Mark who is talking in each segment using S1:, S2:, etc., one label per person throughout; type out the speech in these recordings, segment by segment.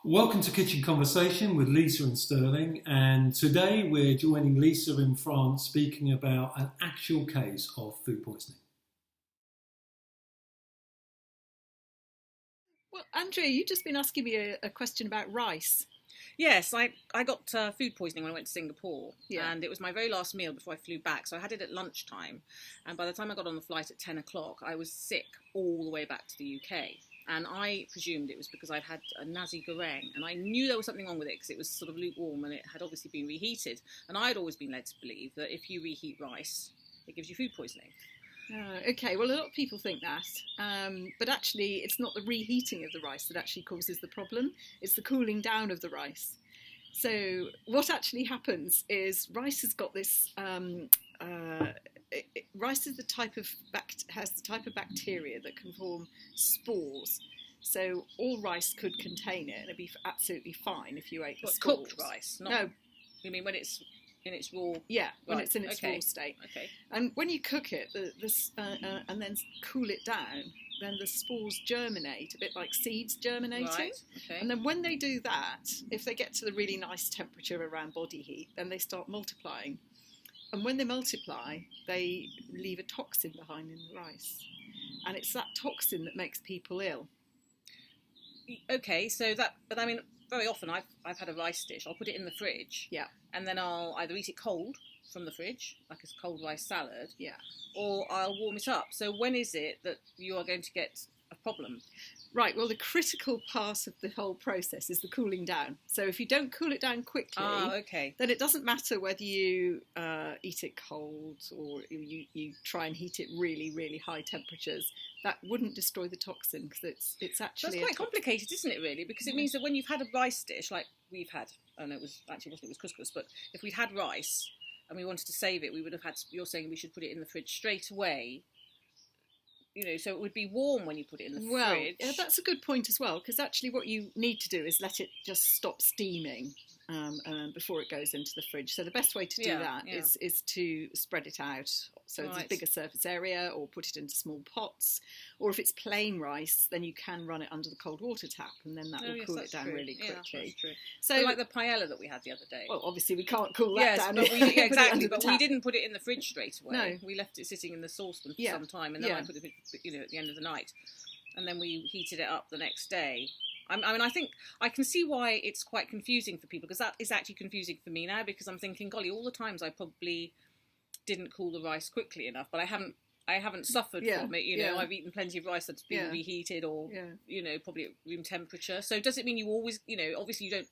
S1: Welcome to Kitchen Conversation with Lisa and Sterling, and today we're joining Lisa in France speaking about an actual case of food poisoning.
S2: Well, Andrea, you've just been asking me a question about rice.
S3: Yes, I got food poisoning when I went to Singapore,
S2: Yeah.
S3: and it was my very last meal before I flew back. So I had it at lunchtime, and by the time I got on the flight at 10 o'clock, I was sick all the way back to the UK. And I presumed it was because I'd had a nasi goreng, and I knew there was something wrong with it because it was sort of lukewarm and it had obviously been reheated. And I had always been led to believe that if you reheat rice, it gives you food poisoning.
S2: Okay, well, a lot of people think that, but actually it's not the reheating of the rice that actually causes the problem, it's the cooling down of the rice. So what actually happens is rice has got this, rice is has the type of bacteria that can form spores. So all rice could contain it and it'd be absolutely fine if you ate the
S3: What,
S2: spores.
S3: cooked rice?
S2: No.
S3: You mean when it's in its raw?
S2: Yeah, when
S3: Right,
S2: it's in its
S3: okay.
S2: raw state.
S3: Okay.
S2: And when you cook it and then cool it down, then the spores germinate, a bit like seeds germinating.
S3: Right. Okay.
S2: And then when they do that, if they get to the really nice temperature around body heat, then they start multiplying. And when they multiply, they leave a toxin behind in the rice. And it's that toxin that makes people ill.
S3: Okay, but I mean, very often I've had a rice dish. I'll put it in the fridge.
S2: Yeah.
S3: And then I'll either eat it cold from the fridge, like a cold rice salad.
S2: Yeah.
S3: Or I'll warm it up. So when is it that you are going to get a problem?
S2: Right, well, the critical part of the whole process is the cooling down. So if you don't cool it down quickly,
S3: Okay.
S2: then it doesn't matter whether you eat it cold or you try and heat it really, really high temperatures. That wouldn't destroy the toxin because it's actually...
S3: That's quite complicated, isn't it, really? Because it means that when you've had a rice dish, like we've had, and it wasn't, it was couscous, but if we'd had rice and we wanted to save it, we would have had, you're saying we should put it in the fridge straight away. You know, so it would be warm when you put it in the fridge.
S2: Well, that's a good point as well, because actually what you need to do is let it just stop steaming before it goes into the fridge. So the best way to do that is to spread it out. So it's a bigger surface area, or put it into small pots. Or if it's plain rice, then you can run it under the cold water tap, and then that will cool it down really quickly.
S3: Yeah, that's true.
S2: So,
S3: but like the paella that we had the other day.
S2: Well, obviously we can't cool that down.
S3: But exactly. But we didn't put it in the fridge straight away.
S2: No.
S3: We left it sitting in the saucepan for some time, and then I put it, at the end of the night, and then we heated it up the next day. I mean, I think I can see why it's quite confusing for people, because that is actually confusing for me now, because I'm thinking, golly, all the times I probably didn't cool the rice quickly enough, but I haven't suffered from it. You know, I've eaten plenty of rice that's been reheated or, probably at room temperature. So does it mean you always, obviously you don't,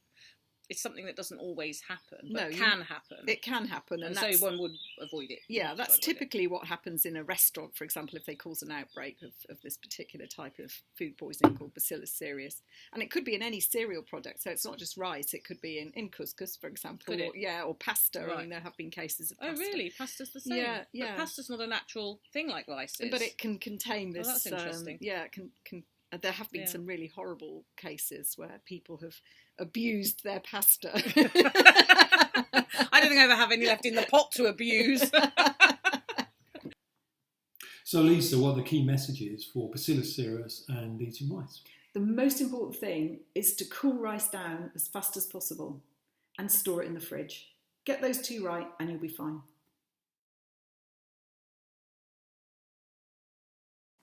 S3: it's something that doesn't always happen, but can happen.
S2: It can happen.
S3: And so one would avoid it.
S2: Yeah, that's typically what happens in a restaurant, for example, if they cause an outbreak of this particular type of food poisoning called Bacillus cereus. And it could be in any cereal product, so it's not just rice, it could be in couscous, for example. Or pasta. Right. I mean, there have been cases of pasta.
S3: Oh, really? Pasta's the same?
S2: Yeah.
S3: But pasta's not a natural thing like rice is.
S2: But it can contain this...
S3: Oh, that's interesting.
S2: It can there have been some really horrible cases where people have abused their pasta.
S3: I don't think I ever have any left in the pot to abuse.
S1: So Lisa, what are the key messages for Bacillus cereus and eating rice?
S2: The most important thing is to cool rice down as fast as possible and store it in the fridge. Get those two right and you'll be fine.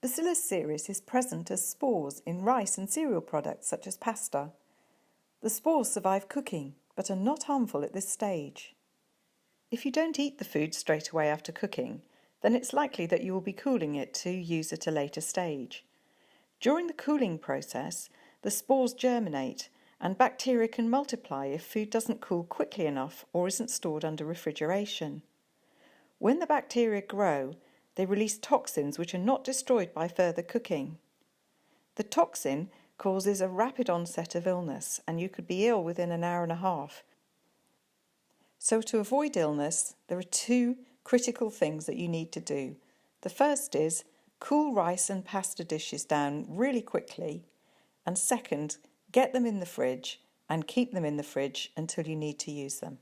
S4: Bacillus cereus is present as spores in rice and cereal products such as pasta. The spores survive cooking, but are not harmful at this stage. If you don't eat the food straight away after cooking, then it's likely that you will be cooling it to use at a later stage. During the cooling process, the spores germinate and bacteria can multiply if food doesn't cool quickly enough or isn't stored under refrigeration. When the bacteria grow, they release toxins which are not destroyed by further cooking. The toxin causes a rapid onset of illness, and you could be ill within an hour and a half. So to avoid illness, there are two critical things that you need to do. The first is cool rice and pasta dishes down really quickly, and second, get them in the fridge and keep them in the fridge until you need to use them.